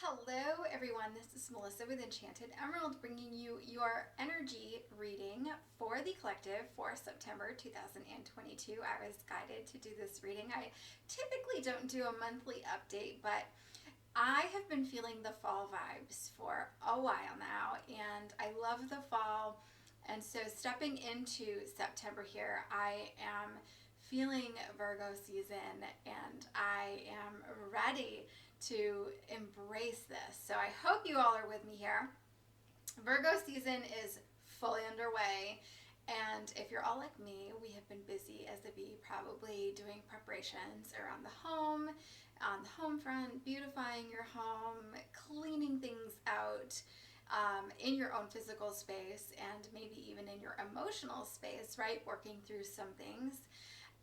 Hello everyone, this is Melissa with Enchanted Emerald bringing you your energy reading for the collective for September 2022. I was guided to do this reading. I typically don't do a monthly update, but I have been feeling the fall vibes for a while now, and I love the fall. And so stepping into September here, I am feeling Virgo season and I am ready to embrace this. So I hope you all are with me here. Virgo season is fully underway. And if you're all like me, we have been busy as a bee, probably doing preparations around the home, on the home front, beautifying your home, cleaning things out in your own physical space and maybe even in your emotional space, right? Working through some things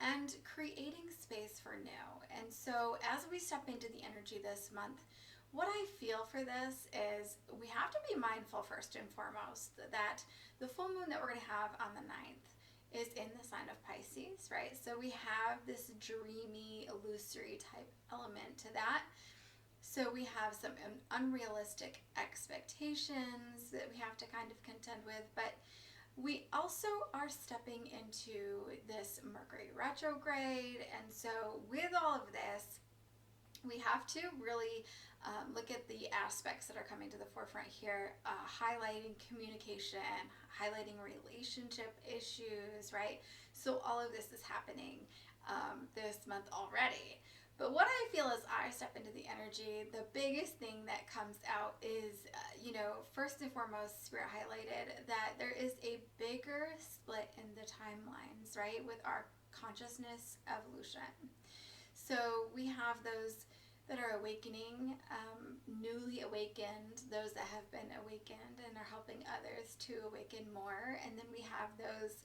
and creating space for new. And so as we step into the energy this month, what I feel for this is we have to be mindful first and foremost that the full moon that we're going to have on the 9th is in the sign of Pisces, right? So we have this dreamy, illusory type element to that. So we have some unrealistic expectations that we have to kind of contend with, but we also are stepping into this Mercury retrograde, and so with all of this, we have to really look at the aspects that are coming to the forefront here, highlighting communication, highlighting relationship issues, right? So all of this is happening this month already. But what I feel as I step into the energy, the biggest thing that comes out is, first and foremost, Spirit highlighted that there is a bigger split in the timelines, right, with our consciousness evolution. So we have those that are awakening, newly awakened, those that have been awakened and are helping others to awaken more. And then we have those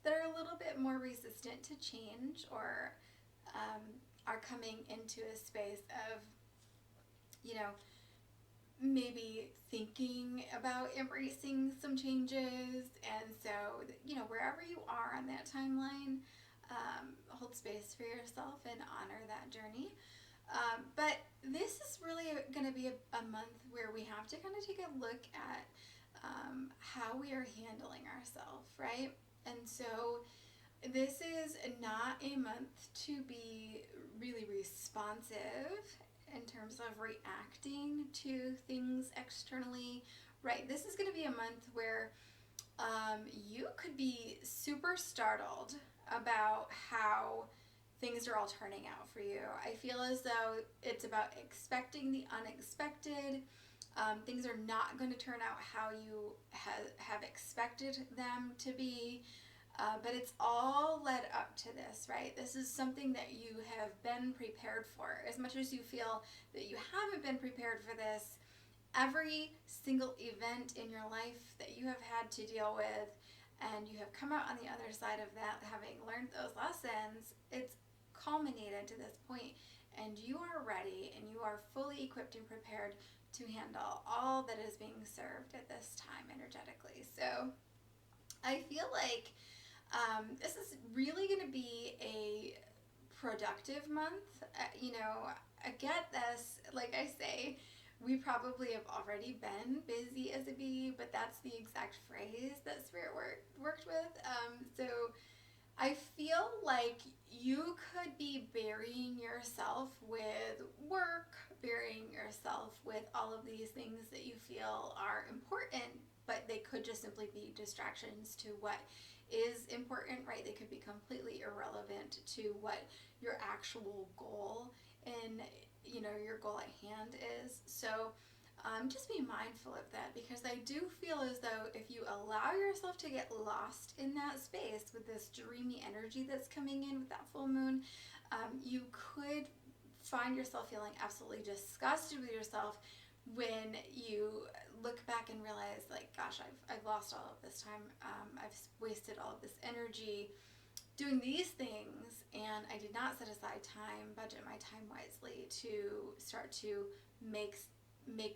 that are a little bit more resistant to change or are coming into a space of, maybe thinking about embracing some changes. And so, wherever you are on that timeline, hold space for yourself and honor that journey. But this is really going to be a month where we have to kind of take a look at how we are handling ourselves, right? And so this is not a month to be really responsive in terms of reacting to things externally, right? This is going to be a month where you could be super startled about how things are all turning out for you. I feel as though it's about expecting the unexpected. Things are not going to turn out how you have expected them to be. But it's all led up to this, right? This is something that you have been prepared for. As much as you feel that you haven't been prepared for this, every single event in your life that you have had to deal with, and you have come out on the other side of that, having learned those lessons, it's culminated to this point, and you are ready and you are fully equipped and prepared to handle all that is being served at this time energetically. So I feel like this is really going to be a productive month. I get this, like I say, we probably have already been busy as a bee, but that's the exact phrase that Spirit worked with. So I feel like you could be burying yourself with work, burying yourself with all of these things that you feel are important, but they could just simply be distractions to what is important, right? They could be completely irrelevant to what your actual goal and, your goal at hand is. So just be mindful of that, because I do feel as though if you allow yourself to get lost in that space with this dreamy energy that's coming in with that full moon, you could find yourself feeling absolutely disgusted with yourself when you look back and realize, like, gosh, I've lost all of this time. I've wasted all of this energy doing these things, and I did not set aside time, budget my time wisely to start to make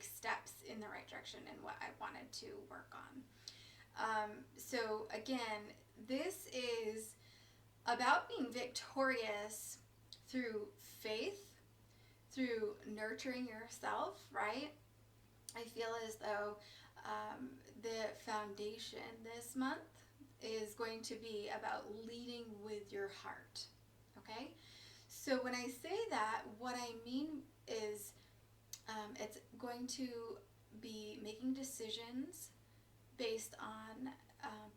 steps in the right direction in what I wanted to work on. So again, this is about being victorious through faith, through nurturing yourself, right? I feel as though the foundation this month is going to be about leading with your heart, okay? So when I say that, what I mean is it's going to be making decisions based on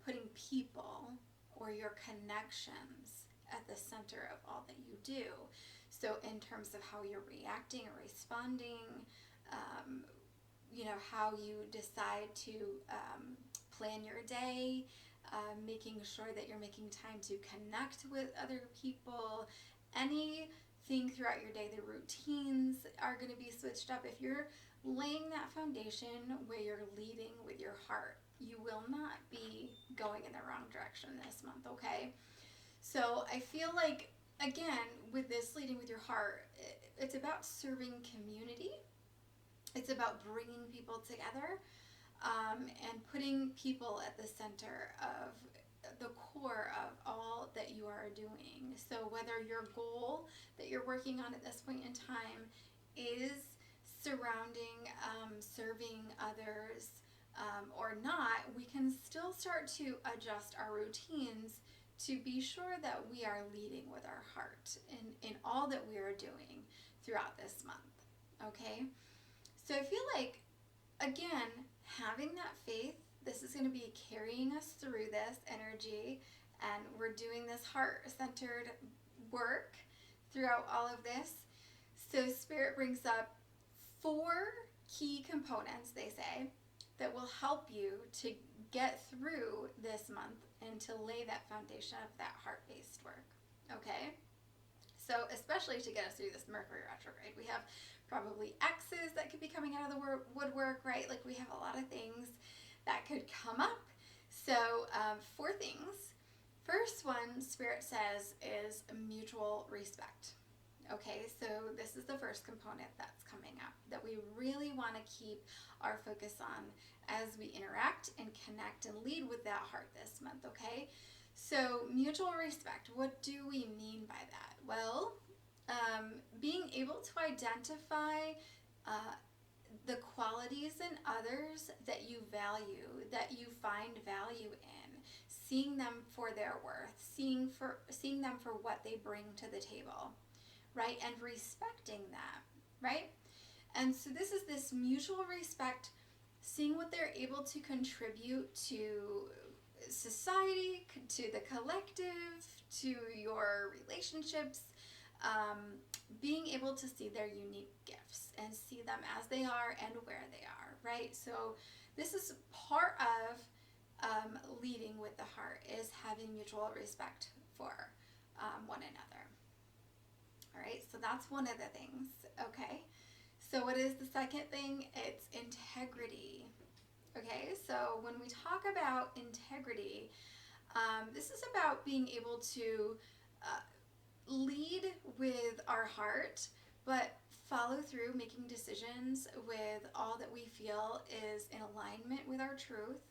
putting people or your connections at the center of all that you do. So in terms of how you're reacting or responding, how you decide to plan your day, making sure that you're making time to connect with other people, anything throughout your day, the routines are going to be switched up. If you're laying that foundation where you're leading with your heart, you will not be going in the wrong direction this month, okay? So I feel like, again, with this leading with your heart, it's about serving community. It's about bringing people together and putting people at the center of the core of all that you are doing. So whether your goal that you're working on at this point in time is surrounding, serving others, or not, we can still start to adjust our routines to be sure that we are leading with our heart in all that we are doing throughout this month, okay? So I feel like, again, having that faith, this is going to be carrying us through this energy, and we're doing this heart-centered work throughout all of this. So Spirit brings up 4 key components, they say, that will help you to get through this month and to lay that foundation of that heart-based work, okay? So especially to get us through this Mercury retrograde, we have probably exes that could be coming out of the woodwork, right? Like we have a lot of things that could come up. So 4 things. First one, Spirit says, is mutual respect. Okay, so this is the first component that's coming up that we really want to keep our focus on as we interact and connect and lead with that heart this month, okay? So mutual respect, what do we mean by that? Well, being able to identify the qualities in others that you value, that you find value in, seeing them for their worth, seeing them for what they bring to the table, right? And respecting that, right? And so this is this mutual respect, seeing what they're able to contribute to society, to the collective, to your relationships, being able to see their unique gifts and see them as they are and where they are, right? So this is part of leading with the heart, is having mutual respect for one another. All right, so that's one of the things, okay? So what is the second thing? It's integrity. Okay, so when we talk about integrity, this is about being able to lead with our heart, but follow through making decisions with all that we feel is in alignment with our truth,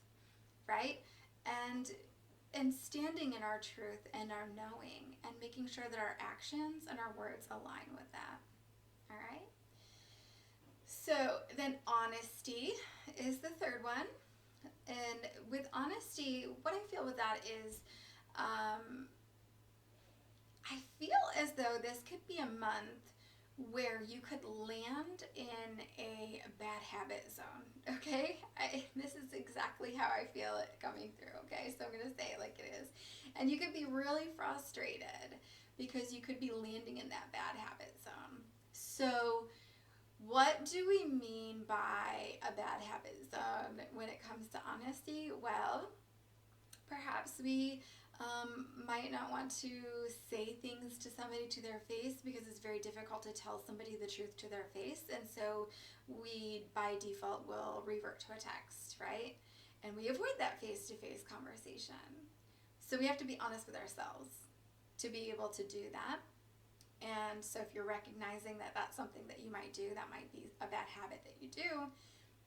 right? And standing in our truth and our knowing, and making sure that our actions and our words align with that. All right? So then honesty is the third one. And with honesty, what I feel with that is I feel as though this could be a month where you could land in a bad habit zone, okay? This is exactly how I feel it coming through, okay? So I'm going to say it like it is. And you could be really frustrated because you could be landing in that bad habit zone. So what do we mean by a bad habit zone when it comes to honesty? Well, perhaps we might not want to say things to somebody to their face because it's very difficult to tell somebody the truth to their face. And so we, by default, will revert to a text, right? And we avoid that face-to-face conversation. So we have to be honest with ourselves to be able to do that. And so if you're recognizing that that's something that you might do, that might be a bad habit that you do,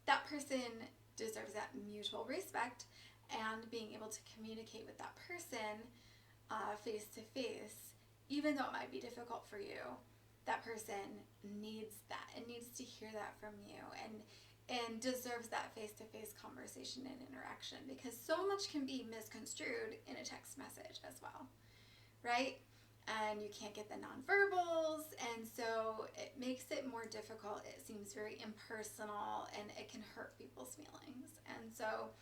that person deserves that mutual respect, and being able to communicate with that person face to face, even though it might be difficult for you, that person needs that and needs to hear that from you, and deserves that face-to-face conversation and interaction, because so much can be misconstrued in a text message as well, right? And you can't get the nonverbals, and so it makes it more difficult. It seems very impersonal, and it can hurt people's feelings. And so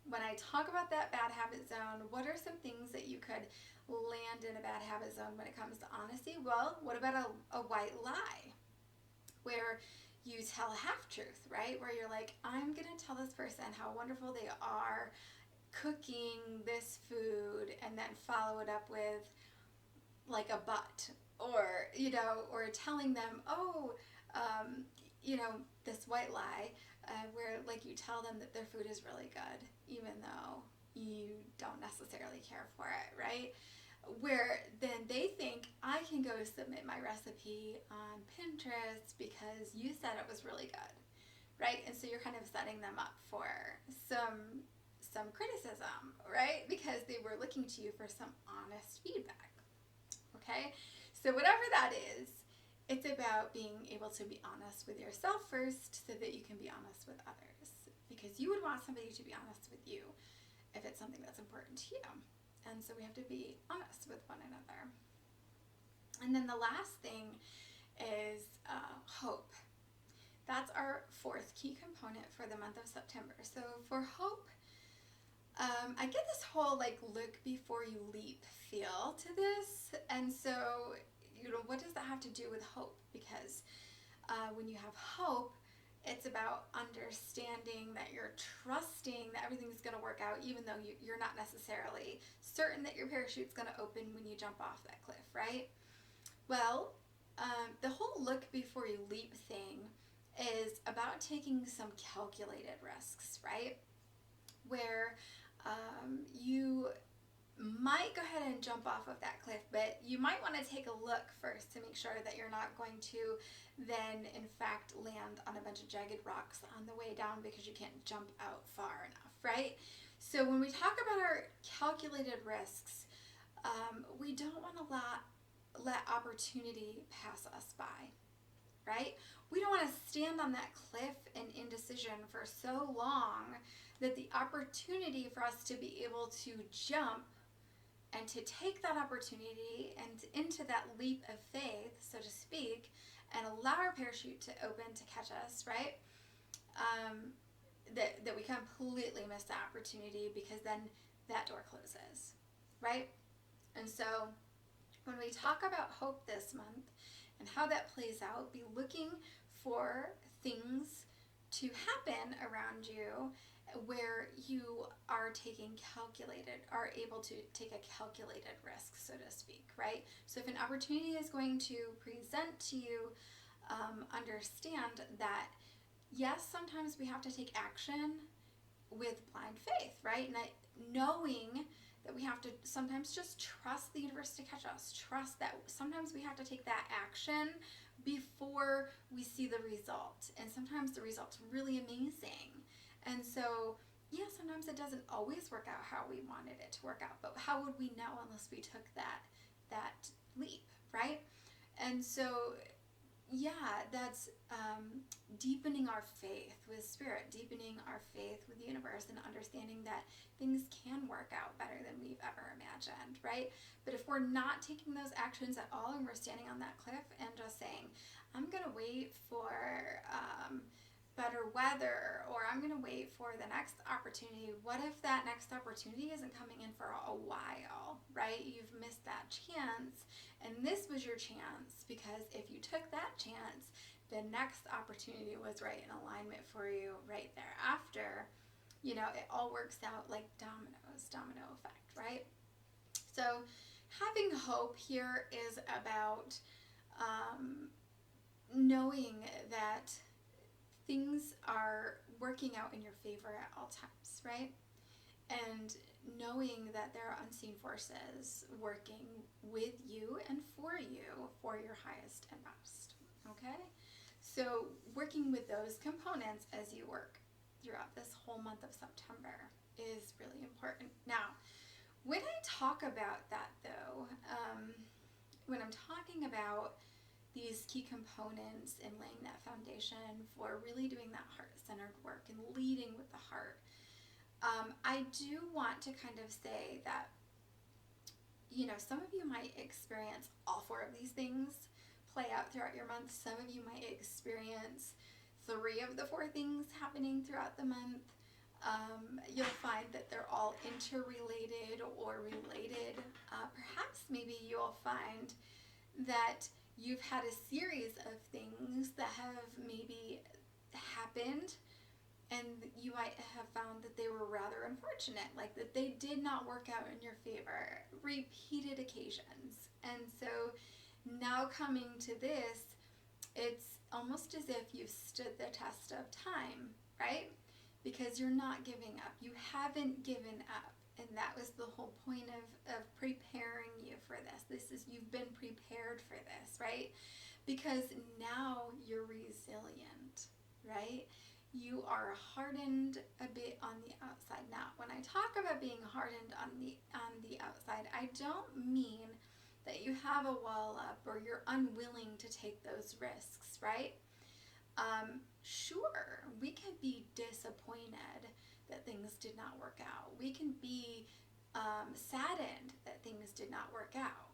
when I talk about that bad habit zone, what are some things that you could land in a bad habit zone when it comes to honesty? Well, what about a white lie, where you tell half-truth, right? Where you're like, I'm going to tell this person how wonderful they are cooking this food, and then follow it up with like a but, or, you know, or telling them, you know, this white lie, where like you tell them that their food is really good, even though you don't necessarily care for it, right? Where then they think, I can go submit my recipe on Pinterest because you said it was really good, right? And so you're kind of setting them up for some criticism, right? Because they were looking to you for some honest feedback, okay? So whatever that is, it's about being able to be honest with yourself first, so that you can be honest with others, because you would want somebody to be honest with you if it's something that's important to you. And so we have to be honest with one another. And then the last thing is hope. That's our fourth key component for the month of September. So for hope, I get this whole like look before you leap feel to this. And so, you know, what does that have to do with hope? Because when you have hope, it's about understanding that you're trusting that everything's going to work out, even though you're not necessarily certain that your parachute's going to open when you jump off that cliff, right? Well, the whole look before you leap thing is about taking some calculated risks, right? Where you might go ahead and jump off of that cliff, but you might want to take a look first to make sure that you're not going to then in fact land on a bunch of jagged rocks on the way down, because you can't jump out far enough, right? So when we talk about our calculated risks, we don't want to let opportunity pass us by, right? We don't want to stand on that cliff in indecision for so long that the opportunity for us to be able to jump and to take that opportunity and into that leap of faith, so to speak, and allow our parachute to open to catch us, right? That we completely miss the opportunity, because then that door closes, right? And so when we talk about hope this month and how that plays out, be looking for things to happen around you where you are able to take a calculated risk, so to speak, right? So if an opportunity is going to present to you, understand that, yes, sometimes we have to take action with blind faith, right? And knowing that we have to sometimes just trust the universe to catch us, trust that sometimes we have to take that action before we see the result. And sometimes the result's really amazing. And so, yeah, sometimes it doesn't always work out how we wanted it to work out, but how would we know unless we took that leap, right? And so, yeah, that's deepening our faith with spirit, deepening our faith with the universe, and understanding that things can work out better than we've ever imagined, right? But if we're not taking those actions at all, and we're standing on that cliff and just saying, I'm going to wait for better weather, or I'm going to wait for the next opportunity, what if that next opportunity isn't coming in for a while, right? You've missed that chance, and this was your chance, because if you took that chance, the next opportunity was right in alignment for you right thereafter. You know, it all works out like domino effect, right? So having hope here is about knowing that things are working out in your favor at all times, right? And knowing that there are unseen forces working with you and for you for your highest and best, okay? So working with those components as you work throughout this whole month of September is really important. Now, when I talk about that though, when I'm talking about these key components in laying that foundation for really doing that heart-centered work and leading with the heart. I do want to kind of say that, you know, some of you might experience all four of these things play out throughout your month. Some of you might experience 3 of the 4 things happening throughout the month. You'll find that they're all interrelated or related. Perhaps maybe you'll find that you've had a series of things that have maybe happened, and you might have found that they were rather unfortunate, like that they did not work out in your favor, repeated occasions. And so now coming to this, it's almost as if you've stood the test of time, right? Because you're not giving up. You haven't given up. And that was the whole point of preparing you for this. You've been prepared for this, right? Because now you're resilient, right? You are hardened a bit on the outside. Now, when I talk about being hardened on the outside, I don't mean that you have a wall up or you're unwilling to take those risks, right? Sure, we can be disappointed that things did not work out. We can be saddened that things did not work out.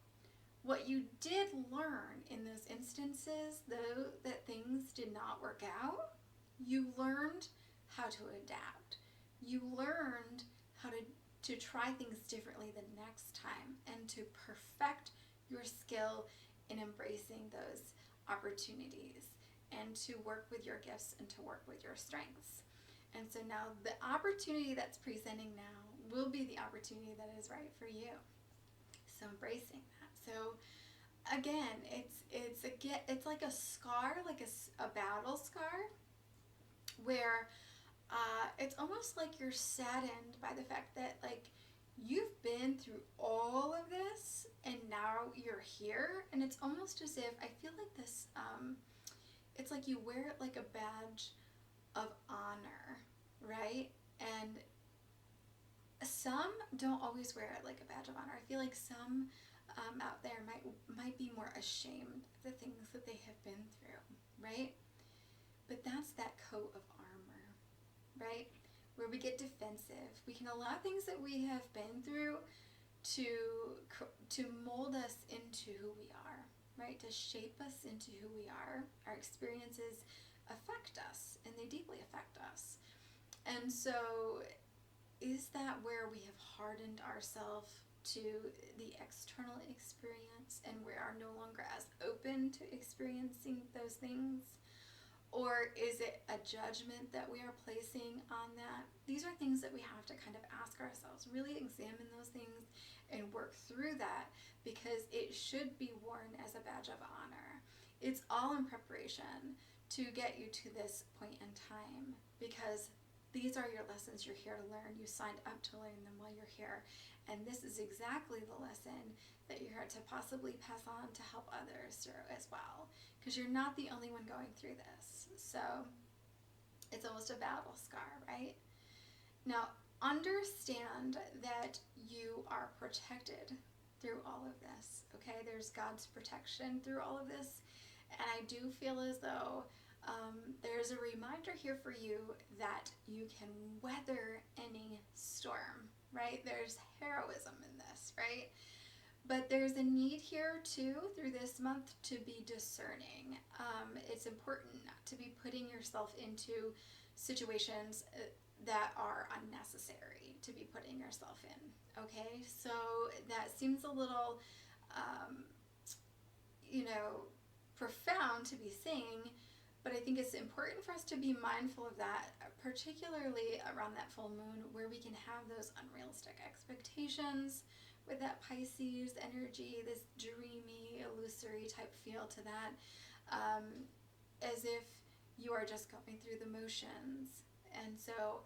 What you did learn in those instances, though, that things did not work out, you learned how to adapt. You learned how to try things differently the next time and to perfect your skill in embracing those opportunities and to work with your gifts and to work with your strengths. And so now the opportunity that's presenting now will be the opportunity that is right for you. So embracing that. So again, it's like a scar, like a battle scar, where it's almost like you're saddened by the fact that, like, you've been through all of this and now you're here, and it's almost as if I feel like this it's like you wear it like a badge of honor, right? And some don't always wear it like a badge of honor. I feel like some out there might be more ashamed of the things that they have been through, right? But that's that coat of armor, right? Where we get defensive. We can allow things that we have been through to mold us into who we are, right? To shape us into who we are. Our experiences affect us, and they deeply affect us. And so is that where we have hardened ourselves to the external experience and we are no longer as open to experiencing those things? Or is it a judgment that we are placing on that? These are things that we have to kind of ask ourselves, really examine those things and work through that, because it should be worn as a badge of honor. It's all in preparation to get you to this point in time, because these are your lessons you're here to learn. You signed up to learn them while you're here. And this is exactly the lesson that you're here to possibly pass on to help others through as well. Because you're not the only one going through this. So it's almost a battle scar, right? Now, understand that you are protected through all of this, okay? There's God's protection through all of this. And I do feel as though there's a reminder here for you that you can weather any storm, right? There's heroism in this, right? But there's a need here too, through this month, to be discerning. It's important not to be putting yourself into situations that are unnecessary to be putting yourself in, okay? So that seems a little, profound to be saying, but I think it's important for us to be mindful of that, particularly around that full moon, where we can have those unrealistic expectations with that Pisces energy, this dreamy, illusory type feel to that, as if you are just going through the motions. And so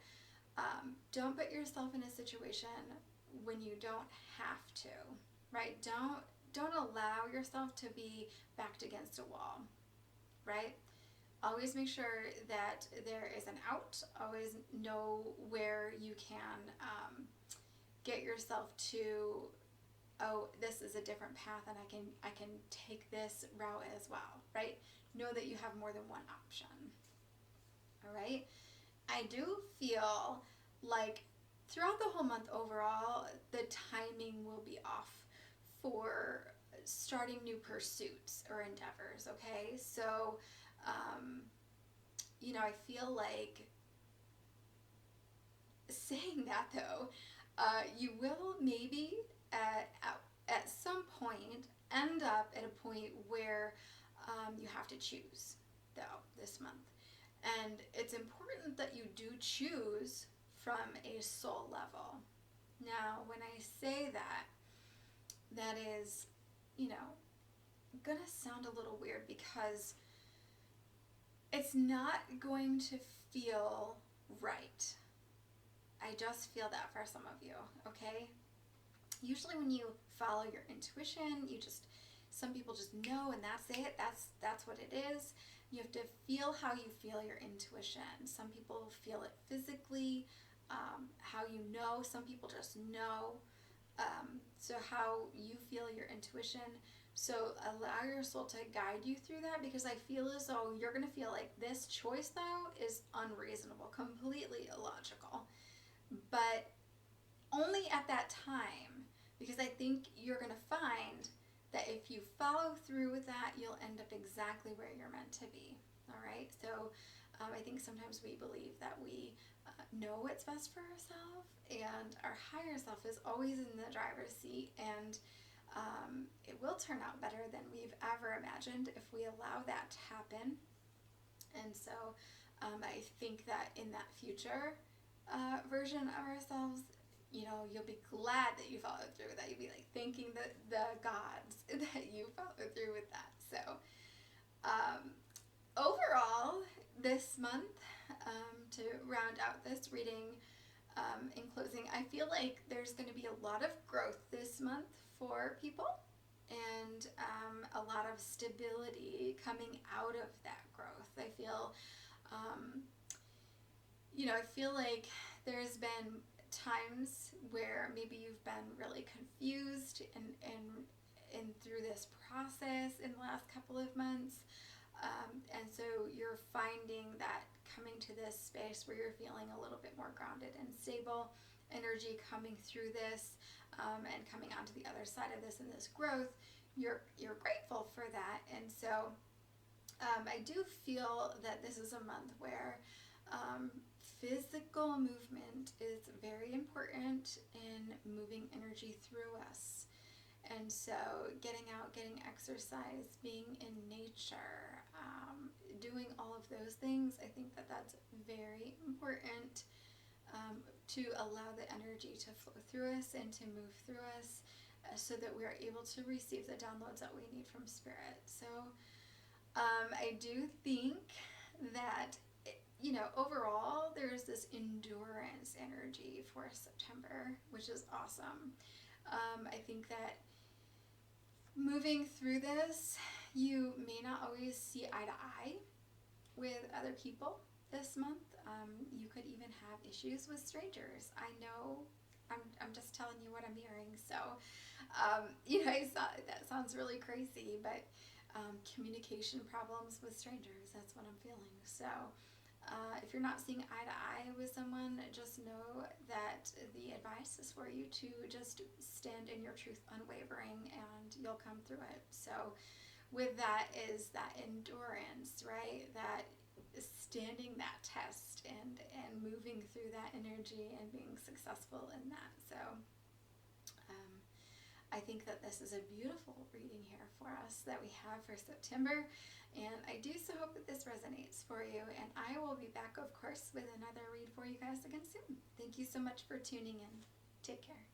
don't put yourself in a situation when you don't have to, right? Don't allow yourself to be backed against a wall, right? Always make sure that there is an out. Always know where you can get yourself to oh, this is a different path and I can take this route as well, right? Know that you have more than one option. All right? I do feel like throughout the whole month overall, the timing will be off for starting new pursuits or endeavors, okay? So, I feel like saying that though, you will maybe at some point end up at a point where you have to choose though this month. And it's important that you do choose from a soul level. Now, when I say that, that is, gonna sound a little weird because it's not going to feel right. I just feel that for some of you, okay? Usually when you follow your intuition, some people just know and that's it. That's what it is. You have to feel how you feel your intuition. Some people feel it physically, how you know. Some people just know. So how you feel your intuition. So allow your soul to guide you through that, because I feel as though you're going to feel like this choice though is unreasonable, completely illogical. But only at that time, because I think you're going to find that if you follow through with that, you'll end up exactly where you're meant to be. All right? So I think sometimes we believe that we know what's best for ourselves, and our higher self is always in the driver's seat, and it will turn out better than we've ever imagined if we allow that to happen. And so I think that in that future version of ourselves, you'll be glad that you followed through with that. You'll be like thanking the gods that you followed through with that. So overall, this month, to round out this reading, in closing, I feel like there's going to be a lot of growth this month for people, and a lot of stability coming out of that growth. I feel, I feel like there's been times where maybe you've been really confused and through this process in the last couple of months, and so you're finding that coming to this space where you're feeling a little bit more grounded and stable, energy coming through this, and coming onto the other side of this and this growth, you're grateful for that. And so I do feel that this is a month where physical movement is very important in moving energy through us. And so getting out, getting exercise, being in nature, doing all of those things, I think that that's very important to allow the energy to flow through us and to move through us, so that we are able to receive the downloads that we need from Spirit. So I do think that, overall, there's this endurance energy for September, which is awesome. I think that moving through this, you may not always see eye to eye with other people this month. You could even have issues with strangers. I know, I'm just telling you what I'm hearing. So, that sounds really crazy, but communication problems with strangers, that's what I'm feeling. So, if you're not seeing eye to eye with someone, just know that the advice is for you to just stand in your truth unwavering, and you'll come through it. So with that is that endurance, right? That standing that test and moving through that energy and being successful in that. So I think that this is a beautiful reading here for us that we have for September, and I do so hope that this resonates for you, and I will be back, of course, with another read for you guys again soon. Thank you so much for tuning in. Take care.